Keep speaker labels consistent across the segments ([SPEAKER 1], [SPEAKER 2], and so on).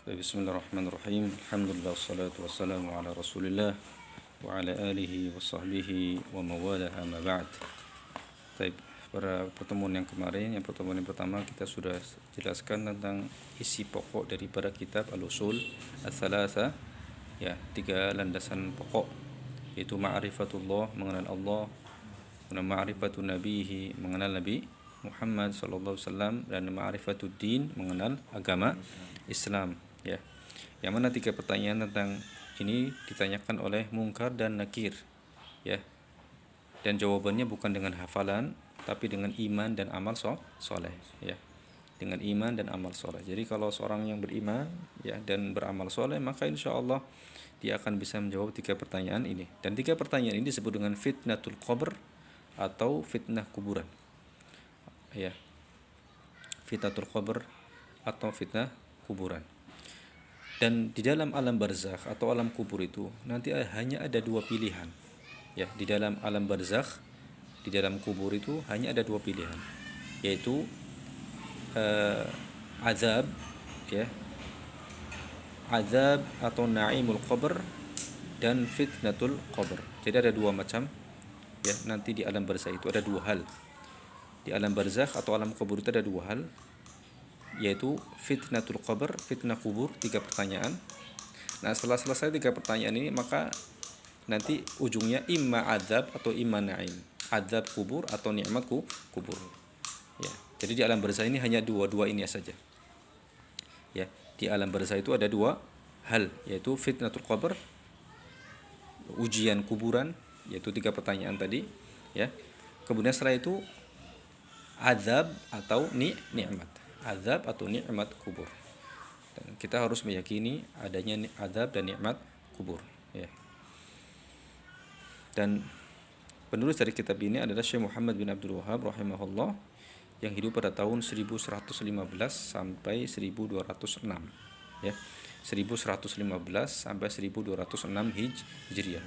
[SPEAKER 1] Bismillahirrahmanirrahim. Alhamdulillah wassalatu wassalamu ala Rasulillah wa ala alihi wa sahbihi wa mawalah amma ba'd. Baik, pada pertemuan yang kemarin, pertemuan yang pertama kita sudah jelaskan tentang isi pokok daripada kitab Al-Usul Ats-Tsalatsa, ya, 3 landasan pokok, yaitu ma'rifatullah, mengenal Allah, kemudian ma'rifatun nabihi, mengenal Nabi Muhammad sallallahu alaihi wasallam, dan ma'rifatud din, mengenal agama Islam, ya. Yang mana 3 pertanyaan tentang ini ditanyakan oleh Munkar dan Nakir, ya. Dan jawabannya bukan dengan hafalan, tapi dengan iman dan amal soleh, ya. Dengan iman dan amal soleh. Jadi kalau seorang yang beriman, ya, dan beramal soleh, maka insya Allah dia akan bisa menjawab 3 pertanyaan ini. Dan 3 pertanyaan ini disebut dengan fitnatul qabr atau fitnah kuburan, ya. Fitnatul qabr atau fitnah kuburan. Dan di dalam alam barzakh atau alam kubur itu nanti hanya ada 2 pilihan, ya. Di dalam alam barzakh, di dalam kubur itu hanya ada 2 pilihan, yaitu azab, ya, azab atau naimul qabr dan fitnatul qabr. Jadi ada 2 macam, ya. Nanti di alam barzakh itu ada 2 hal. Di alam barzakh atau alam kubur itu ada 2 hal, yaitu fitnatul qabr, fitnah kubur, 3 pertanyaan. Nah, setelah selesai 3 pertanyaan ini, maka nanti ujungnya imma azab atau imma naim, azab kubur atau nikmat kubur, ya. Jadi di alam barzakh ini hanya dua ini saja, ya. Di alam barzakh itu ada 2 hal, yaitu fitnatul qabr, ujian kuburan, yaitu 3 pertanyaan tadi, ya. Kemudian setelah itu azab atau nikmat, azab atau nikmat kubur. Dan kita harus meyakini adanya azab dan nikmat kubur, ya. Dan penulis dari kitab ini adalah Syekh Muhammad bin Abdul Wahhab rahimahullah, yang hidup pada tahun 1115 sampai 1206, ya. 1115 sampai 1206 Hijriah.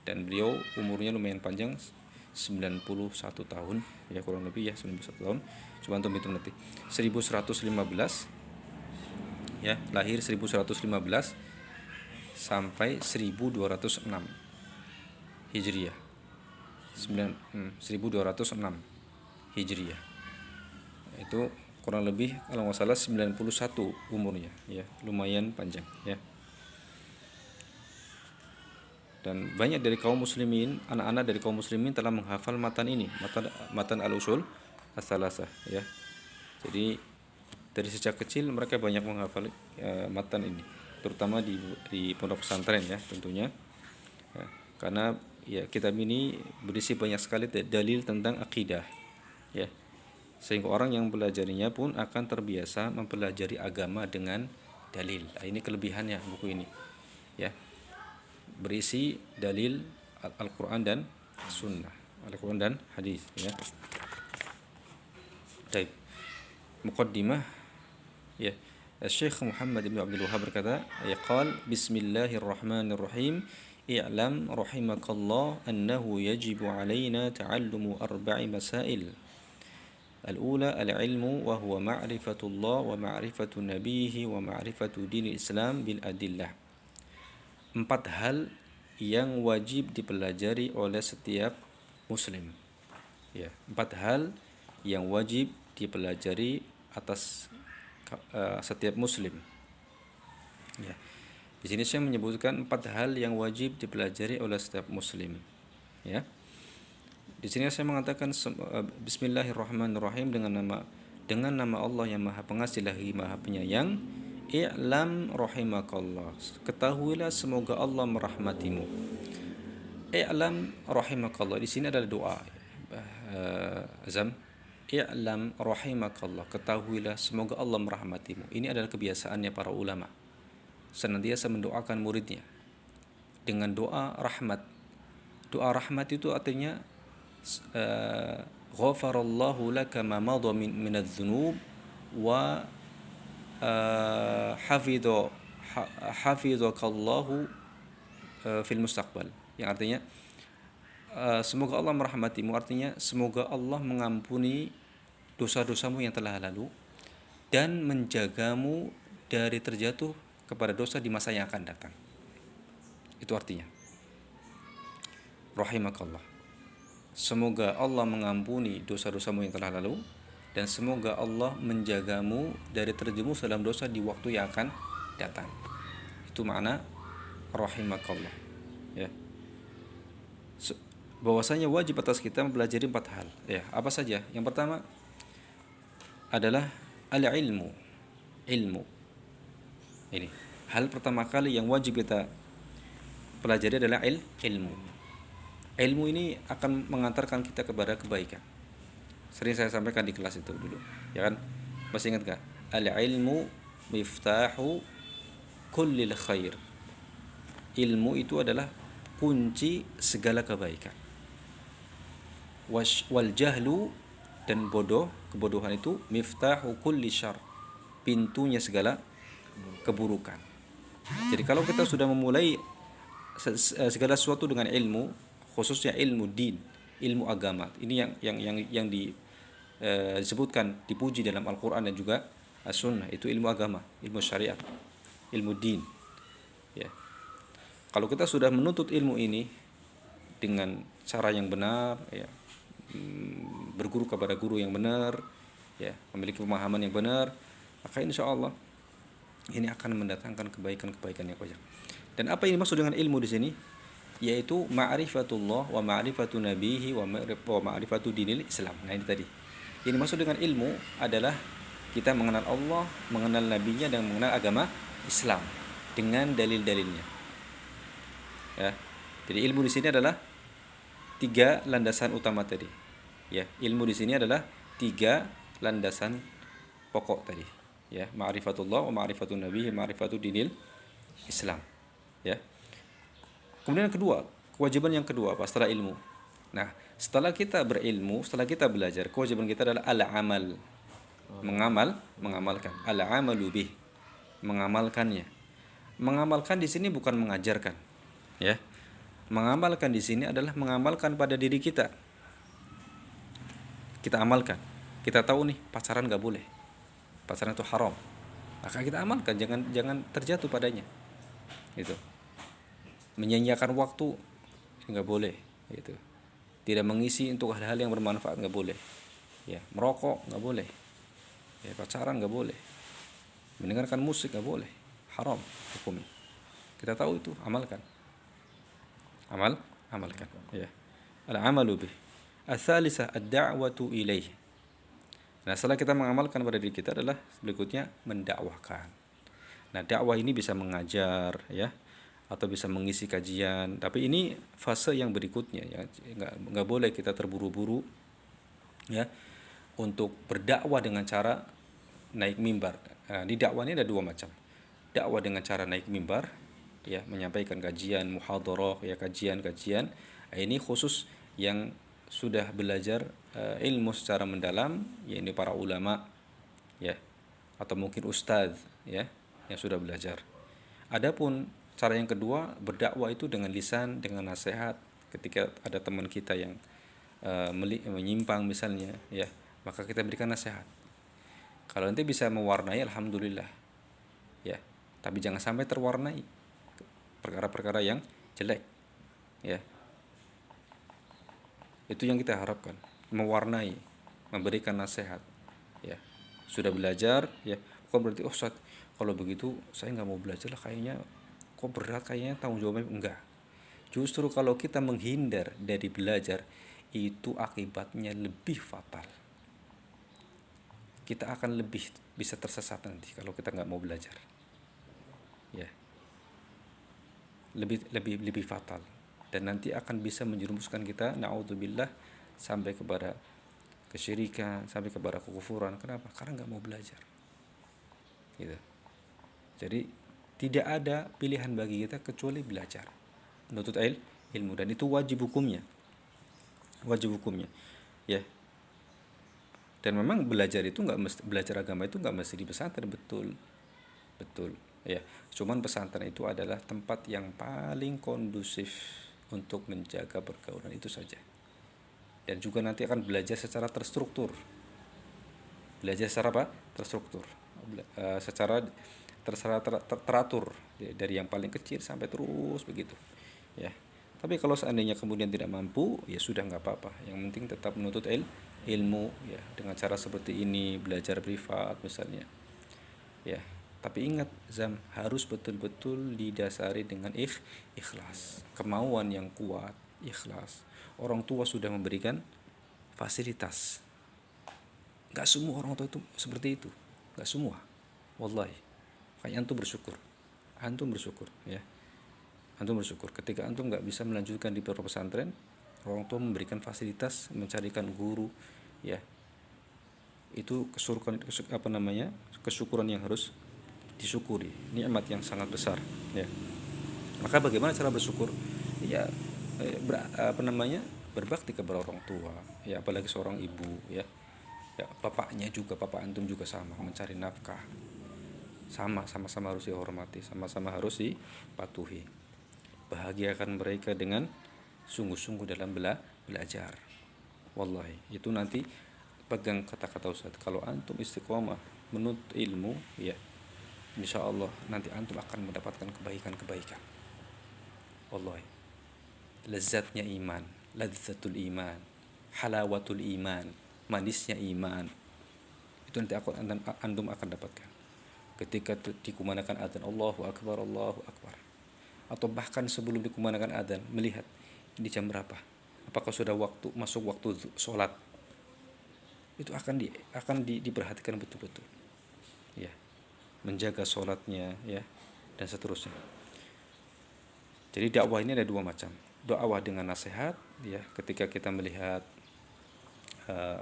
[SPEAKER 1] Dan beliau umurnya lumayan panjang, 91 tahun, ya, kurang lebih, ya, 91 tahun. Coba untuk hitung nanti. 1115, ya, lahir 1115 sampai 1206 Hijriah. 1206 Hijriah. Itu kurang lebih kalau nggak salah 91 umurnya, ya, lumayan panjang, ya. Dan banyak dari kaum muslimin, anak-anak dari kaum muslimin telah menghafal matan ini, matan Al-Usul Ats-Tsalatsa, ya. Jadi dari sejak kecil mereka banyak menghafal matan ini, terutama di pondok pesantren, ya, tentunya, ya. Karena, ya, kitab ini berisi banyak sekali dalil tentang akidah, ya. Sehingga orang yang mempelajarinya pun akan terbiasa mempelajari agama dengan dalil. Nah, ini kelebihannya buku ini, ya. Berisi dalil Al-Quran dan Sunnah, Al-Quran dan hadis, ya. Baik, muqaddimah, ya. Syekh Muhammad bin Abdul Wahhab berkata, ya, qal bismillahirrahmanirrahim, i'lam rahimakallah annahu yajibu alaina ta'allumu 4 masail. Al-ula al-ilmu wa huwa ma'rifatullah wa ma'rifatu nabihi wa ma'rifatu dinil Islam bil adillah. 4 hal yang wajib dipelajari oleh setiap muslim, ya. 4 hal yang wajib dipelajari atas setiap muslim, ya. Di sini saya menyebutkan 4 hal yang wajib dipelajari oleh setiap muslim, ya. Di sini saya mengatakan bismillahirrahmanirrahim, dengan nama Allah yang Maha Pengasih lagi Maha Penyayang. I'lam rahimakallah, ketahuilah semoga Allah merahmatimu. I'lam rahimakallah, di sini adalah doa, Azam. I'lam rahimakallah, ketahuilah semoga Allah merahmatimu. Ini adalah kebiasaannya para ulama, senantiasa mendoakan muridnya dengan doa rahmat. Doa rahmat itu artinya ghafarallahu laka ma madha min adz-dzunub wa hafizakallahu fil mustaqbal, yang artinya semoga Allah merahmatimu, artinya semoga Allah mengampuni dosa-dosamu yang telah lalu dan menjagamu dari terjatuh kepada dosa di masa yang akan datang. Itu artinya. Rahimakallah. Semoga Allah mengampuni dosa-dosamu yang telah lalu, dan semoga Allah menjagamu dari terjerumus dalam dosa di waktu yang akan datang. Itu makna rahimakallah. Ya. Bahwasanya wajib atas kita mempelajari 4 hal. Ya, apa saja? Yang pertama adalah al-ilmu. Ilmu. Ini hal pertama kali yang wajib kita pelajari adalah ilmu. Ilmu ini akan mengantarkan kita kepada kebaikan. Sering saya sampaikan di kelas itu dulu, ya kan? Masih ingat gak? Al-ilmu miftahu kullil khair. Ilmu itu adalah kunci segala kebaikan. Wal jahlu, dan kebodohan itu miftahu kulli syarr, pintunya segala keburukan. Jadi kalau kita sudah memulai segala sesuatu dengan ilmu, khususnya ilmu din, ilmu agama, ini yang disebutkan, dipuji dalam Al-Quran dan juga As-Sunnah, itu ilmu agama, ilmu syariat, ilmu din. Ya. Kalau kita sudah menuntut ilmu ini dengan cara yang benar, ya, berguru kepada guru yang benar, ya, memiliki pemahaman yang benar, maka insya Allah ini akan mendatangkan kebaikan-kebaikan yang banyak. Dan apa yang dimaksud dengan ilmu di sini? Yaitu ma'rifatullah wa ma'rifatu nabihi wa ma'rifatu dinil Islam. Nah, ini tadi. Yang dimaksud dengan ilmu adalah kita mengenal Allah, mengenal nabinya, dan mengenal agama Islam dengan dalil-dalilnya. Ya. Jadi ilmu di sini adalah 3 landasan utama tadi. Ya, ilmu di sini adalah 3 landasan pokok tadi. Ya, ma'rifatullah wa ma'rifatu nabihi wa ma'rifatu dinil Islam. Ya. Kemudian yang kedua, kewajiban yang kedua apa setelah ilmu? Nah, setelah kita berilmu, setelah kita belajar, kewajiban kita adalah al-amal. Mengamalkan. Al-amalu bih. Mengamalkannya. Mengamalkan di sini bukan mengajarkan. Ya. Mengamalkan di sini adalah mengamalkan pada diri kita. Kita amalkan. Kita tahu nih, pacaran enggak boleh. Pacaran itu haram. Maka kita amalkan, jangan terjatuh padanya. Itu. Menyanyiakan waktu enggak boleh, gitu. Tidak mengisi untuk hal-hal yang bermanfaat enggak boleh. Ya, merokok enggak boleh. Ya, pacaran enggak boleh. Mendengarkan musik enggak boleh. Haram hukumnya. Kita tahu itu, amalkan. Amalkan, ya. Al-amalu bih. Ats-tsalisah ad-da'watu ilaih. Nah, setelah kita mengamalkan pada diri kita adalah berikutnya mendakwahkan. Nah, dakwah ini bisa mengajar, ya, atau bisa mengisi kajian, tapi ini fase yang berikutnya, ya. Nggak boleh kita terburu-buru, ya, untuk berdakwah dengan cara naik mimbar. Nah, di dakwah ini ada 2 macam. Dakwah dengan cara naik mimbar, ya, menyampaikan kajian, muhadharah, ya, kajian. Nah, ini khusus yang sudah belajar ilmu secara mendalam, yaitu para ulama, ya, atau mungkin ustadz, ya, yang sudah belajar. Adapun cara yang kedua, berdakwah itu dengan lisan, dengan nasihat. Ketika ada teman kita yang menyimpang misalnya, ya, maka kita berikan nasihat. Kalau nanti bisa mewarnai, alhamdulillah, ya, tapi jangan sampai terwarnai perkara-perkara yang jelek, ya. Itu yang kita harapkan, mewarnai, memberikan nasihat, ya. Sudah belajar, ya, bukan berarti Ustaz, kalau begitu saya nggak mau belajar lah, kayaknya kok berat, kayaknya tanggung jawabnya. Enggak. Justru kalau kita menghindar dari belajar, itu akibatnya lebih fatal. Kita akan lebih bisa tersesat nanti kalau kita nggak mau belajar, ya. Lebih fatal, dan nanti akan bisa menjerumuskan kita, na'udzubillah, sampai kepada kesyirikan, sampai kepada kekufuran. Kenapa? Karena nggak mau belajar, gitu. Jadi tidak ada pilihan bagi kita kecuali belajar, menuntut ilmu, dan itu wajib hukumnya, ya. Dan memang belajar itu nggak mesti, belajar agama itu nggak mesti di pesantren, betul, ya. Cuman pesantren itu adalah tempat yang paling kondusif untuk menjaga pergaulan, itu saja. Dan juga nanti akan belajar secara terstruktur. Belajar secara apa? Terstruktur. Secara teratur dari yang paling kecil sampai terus begitu, ya. Tapi kalau seandainya kemudian tidak mampu, ya sudah nggak apa-apa. Yang penting tetap menuntut ilmu, ya, dengan cara seperti ini, belajar privat misalnya, ya. Tapi ingat, Zam, harus betul-betul didasari dengan ikhlas, kemauan yang kuat, ikhlas. Orang tua sudah memberikan fasilitas. Gak semua orang tua itu seperti itu, gak semua, wallahi. Makanya antum bersyukur, ya. Antum bersyukur ketika antum gak bisa melanjutkan di pondok pesantren, orang tua memberikan fasilitas, mencarikan guru, ya. Itu kesyukuran yang harus disyukuri, nikmat yang sangat besar, ya. Maka bagaimana cara bersyukur? Ya, berbakti kepada orang tua, ya, apalagi seorang ibu, ya. Ya, bapaknya juga, bapak antum juga sama, mencari nafkah. Sama-sama harus dihormati, sama-sama harus dipatuhi. Bahagiakan mereka dengan sungguh-sungguh dalam belajar. Wallahi, itu nanti pegang kata-kata Ustaz, kalau antum istiqomah menuntut ilmu, ya, insya Allah nanti antum akan mendapatkan kebaikan-kebaikan. Wallahi, lezatnya iman, ladzatul iman, halawatul iman, manisnya iman, itu nanti antum akan dapatkan ketika dikumandangkan adzan Allahu Akbar, Allahu Akbar, atau bahkan sebelum dikumandangkan adzan, melihat ini jam berapa, apakah sudah masuk waktu sholat. Itu akan diperhatikan betul-betul, ya, menjaga sholatnya, ya, dan seterusnya. Jadi dakwah ini ada dua macam. Dakwah dengan nasihat, ya, ketika kita melihat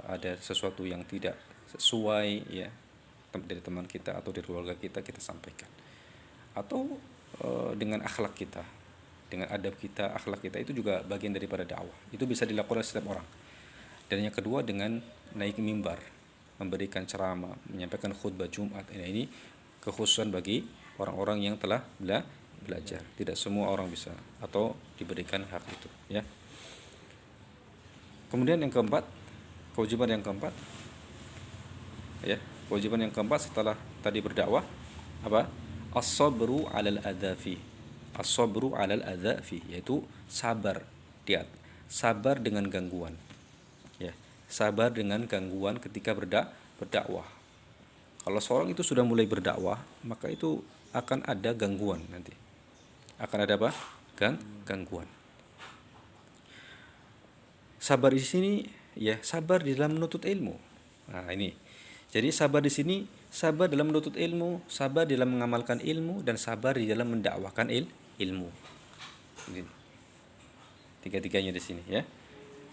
[SPEAKER 1] ada sesuatu yang tidak sesuai, ya, dari teman kita atau dari keluarga kita sampaikan. Atau dengan akhlak kita, dengan adab kita, akhlak kita, itu juga bagian daripada dakwah. Itu bisa dilakukan oleh setiap orang. Dan yang kedua dengan naik mimbar, memberikan ceramah, menyampaikan khutbah Jumat. Ini kekhususan bagi orang-orang yang telah belajar. Tidak semua orang bisa atau diberikan hak itu, ya. Kemudian yang keempat, kewajiban yang keempat, ya, kewajiban yang keempat setelah tadi berdakwah, apa? As-sabru 'alal adzafi. As-sabru 'alal adzafi, yaitu sabar, sabar dengan gangguan. Ya, sabar dengan gangguan ketika berdakwah. Kalau seorang itu sudah mulai berdakwah, maka itu akan ada gangguan nanti. Akan ada apa? Gangguan. Sabar di sini, ya, sabar di dalam menuntut ilmu. Nah, ini. Jadi sabar di sini, sabar dalam menuntut ilmu, sabar dalam mengamalkan ilmu, dan sabar di dalam mendakwahkan ilmu. Ini. Tiga-tiganya di sini, ya.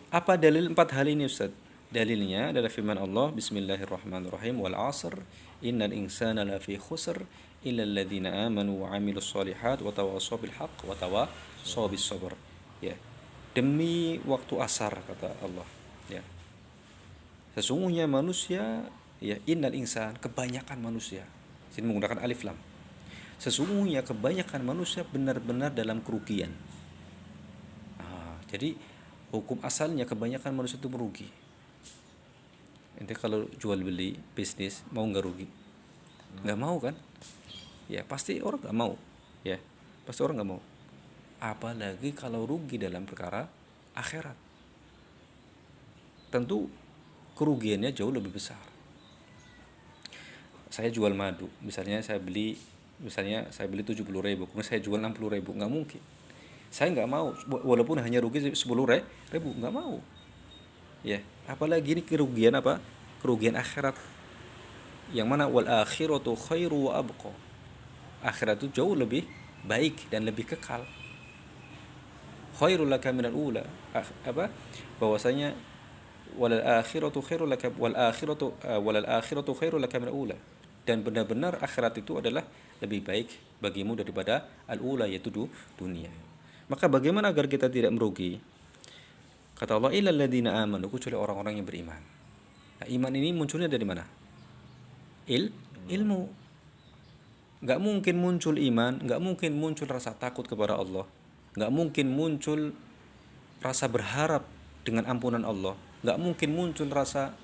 [SPEAKER 1] Apa dalil 4 hal ini, Ustaz? Dalilnya adalah firman Allah, Bismillahirrahmanirrahim, wal 'asr innal insana lafi khusr illa alladziina amanu wa 'amilus shalihat wa tawashaw bil haqq wa tawashaw bis sabr. Ya. Demi waktu asar, kata Allah, ya. Sesungguhnya manusia, ya, innal insan, kebanyakan manusia. Sini menggunakan alif lam. Sesungguhnya kebanyakan manusia benar-benar dalam kerugian. Jadi hukum asalnya kebanyakan manusia itu merugi. Ente kalau jual beli bisnis mau nggak rugi? Nggak mau kan? Ya pasti orang nggak mau. Ya pasti orang nggak mau. Apalagi kalau rugi dalam perkara akhirat. Tentu kerugiannya jauh lebih besar. Saya jual madu, misalnya saya beli 70.000, kemudian saya jual 60.000, nggak mungkin. Saya nggak mau, walaupun hanya rugi 10.000, nggak mau. Ya, apalagi ini kerugian apa? Kerugian akhirat. Yang mana wal akhiratu khairu wa abqa. Akhirat itu jauh lebih baik dan lebih kekal. Khairul laka minal ula. Bahwasanya wal akhiratu khairul laka minal ula. Dan benar-benar akhirat itu adalah lebih baik bagimu daripada al-ula, yaitu dunia. Maka bagaimana agar kita tidak merugi? Kata Allah, illal ladzina amanu, kecuali orang-orang yang beriman. Nah, iman ini munculnya dari mana? Ilmu. Enggak mungkin muncul iman, enggak mungkin muncul rasa takut kepada Allah, enggak mungkin muncul rasa berharap dengan ampunan Allah, enggak mungkin muncul rasa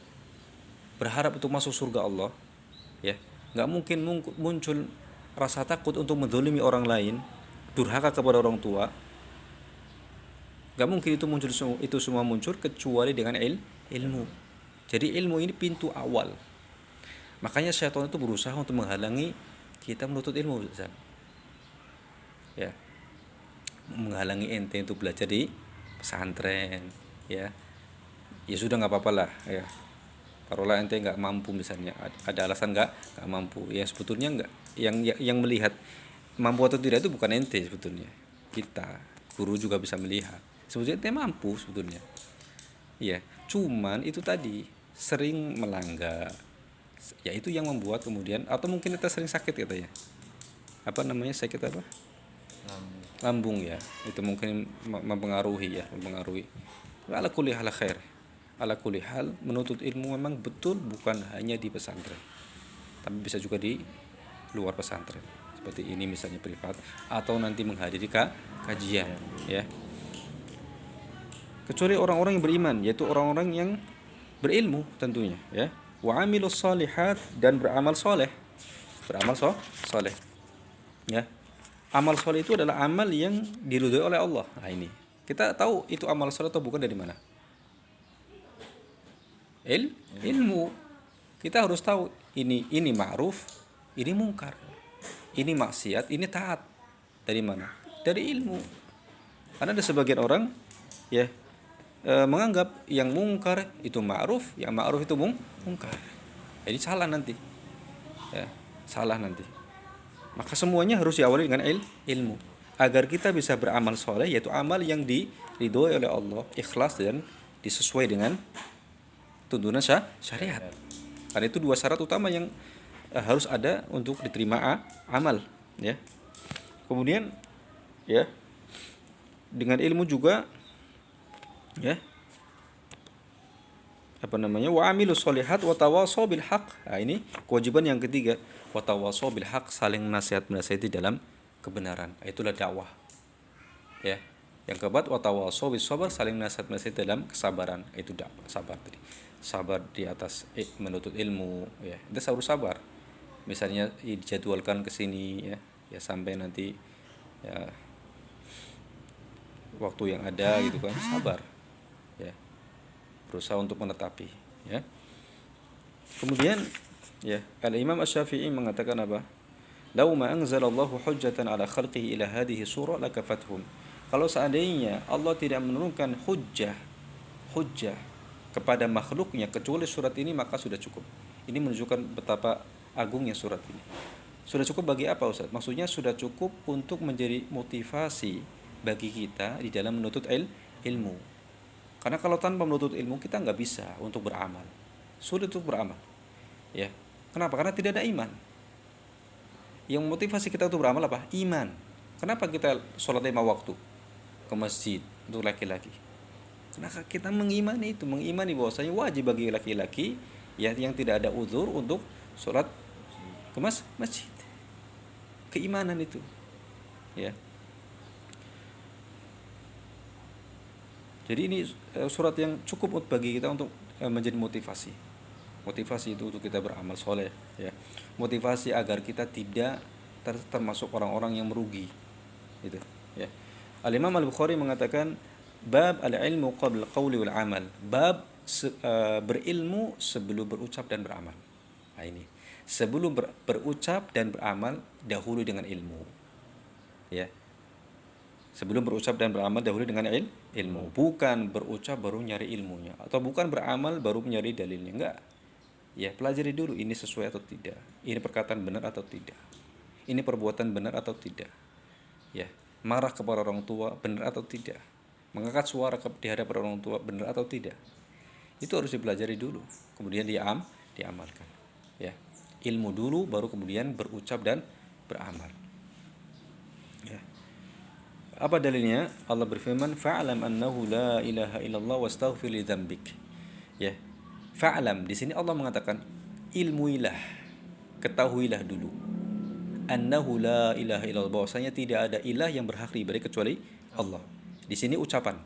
[SPEAKER 1] berharap untuk masuk surga Allah, ya. Enggak mungkin muncul rasa takut untuk menzalimi orang lain, durhaka kepada orang tua, gak mungkin itu semua muncul kecuali dengan ilmu. Jadi ilmu ini pintu awal. Makanya syaitan itu berusaha untuk menghalangi kita menuntut ilmu, Ustaz. Ya, menghalangi ente untuk belajar di pesantren, ya. Ya sudah nggak apa-apa lah, ya. Taruhlah ente nggak mampu misalnya, ada alasan nggak mampu. Ya sebetulnya nggak, yang melihat mampu atau tidak itu bukan ente sebetulnya. Kita, guru juga bisa melihat. Sebetulnya ente mampu sebetulnya. Ya, cuman itu tadi sering melanggar. Ya itu yang membuat kemudian, atau mungkin kita sering sakit katanya. Apa namanya, sakit apa? Lambung ya. Itu mungkin mempengaruhi. Ala kulli hal khair. Ala kulli hal, menuntut ilmu memang betul bukan hanya di pesantren, tapi bisa juga di luar pesantren. Seperti ini misalnya privat, atau nanti menghadiri kajian, ya. Kecuali orang-orang yang beriman, yaitu orang-orang yang berilmu tentunya, ya. Wa amilus shalihat, dan beramal soleh. Soleh, ya. Amal soleh itu adalah amal yang diridhoi oleh Allah. Nah ini kita tahu itu amal soleh atau bukan dari mana? Ilmu. Kita harus tahu ini ma'ruf, ini mungkar, ini maksiat, ini taat. Dari mana? Dari ilmu. Karena ada sebagian orang, ya, menganggap yang mungkar itu ma'ruf, yang ma'ruf itu mungkar. Jadi salah nanti. Ya, salah nanti. Maka semuanya harus diawali dengan ilmu agar kita bisa beramal soleh, yaitu amal yang diridhoi oleh Allah, ikhlas dan disesuai dengan tuntunan syariat. Karena itu dua syarat utama yang harus ada untuk diterima amal, ya. Kemudian, ya, dengan ilmu juga, ya, apa namanya, wa amilus sholihat wa tawashaw bil haq. Nah, ini kewajiban yang ketiga, wa tawashaw bil haq, saling menasihati dalam kebenaran. Itulah dakwah, ya. Yang keempat, wa tawashaw bis sabr, saling menasihati dalam kesabaran. Itu dakwah, sabar tadi. Sabar di atas menuntut ilmu, ya. Itu harus sabar. Misalnya dijadwalkan ke sini, ya sampai nanti, ya, waktu yang ada gitu kan, sabar, ya. Berusaha untuk menetapi, ya. Kemudian, ya, Al-Imam Asy-Syafi'i mengatakan apa? Lau ma anzalallahu hujjatan ala khalqihi ila hadhihi surah lakafathum. Kalau seandainya Allah tidak menurunkan hujjah kepada makhluknya kecuali surat ini, maka sudah cukup. Ini menunjukkan betapa agungnya surat ini. Sudah cukup bagi apa, Ustaz? Maksudnya sudah cukup untuk menjadi motivasi bagi kita di dalam menuntut ilmu. Karena kalau tanpa menuntut ilmu kita nggak bisa untuk beramal. Sulit untuk beramal, ya. Kenapa? Karena tidak ada iman. Yang motivasi kita untuk beramal apa? Iman. Kenapa kita sholat 5 waktu ke masjid untuk laki-laki? Karena kita mengimani bahwasanya wajib bagi laki-laki, ya, yang tidak ada uzur untuk sholat ke masjid. Keimanan itu, ya. Jadi ini surat yang cukup bagi kita untuk menjadi motivasi itu untuk kita beramal soleh, ya. Motivasi agar kita tidak termasuk orang-orang yang merugi, gitu, ya. Al-Imam Al-Bukhari mengatakan bab al-ilmu qabla qawli wal amal, bab berilmu sebelum berucap dan beramal. Nah ini, sebelum berucap dan beramal dahulu dengan ilmu, ya. Sebelum berucap dan beramal dahulu dengan ilmu, bukan berucap baru nyari ilmunya, atau bukan beramal baru mencari dalilnya, enggak. Ya, pelajari dulu ini sesuai atau tidak, ini perkataan benar atau tidak, ini perbuatan benar atau tidak, ya. Marah kepada orang tua benar atau tidak, mengangkat suara di hadapan orang tua benar atau tidak, itu harus dipelajari dulu, kemudian diamalkan, ya. Ilmu dulu baru kemudian berucap dan beramal, ya. Apa dalilnya? Allah berfirman, fa'lam annahu la ilaha illallah wastaghfir li dzambik, ya. Fa'lam, di sini Allah mengatakan ilmuilah, ketahuilah dulu, annahu la ilaha illallah, bahwasanya tidak ada ilah yang berhak diibadahi kecuali Allah. Di sini ucapan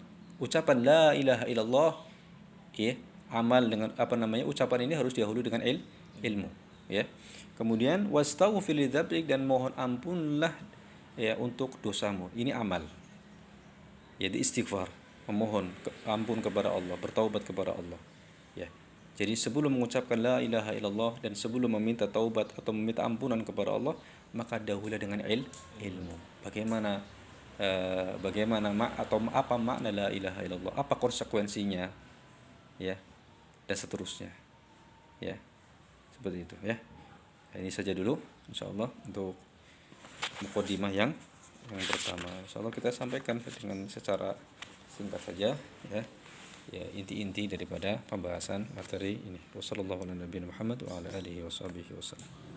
[SPEAKER 1] la ilaha illallah, ya. Amal dengan apa namanya, ucapan ini harus dahulu dengan ilmu, ya. Kemudian wastaghfir lidzambik, dan mohon ampunlah ya untuk dosamu. Ini amal. Yaitu istighfar, memohon ampun kepada Allah, bertaubat kepada Allah. Ya. Jadi sebelum mengucapkan la ilaha illallah dan sebelum meminta taubat atau meminta ampunan kepada Allah, maka dahululah dengan ilmu. Bagaimana atau apa makna la ilaha illallah, apa konsekuensinya, ya, dan seterusnya, ya, seperti itu, ya. Ini saja dulu, insyaallah, untuk mukadimah yang pertama. Insyaallah kita sampaikan dengan secara singkat saja, ya, ya, inti-inti daripada pembahasan materi ini. Wassallallahu ala nabiyina Muhammad wa ala alihi wasallam.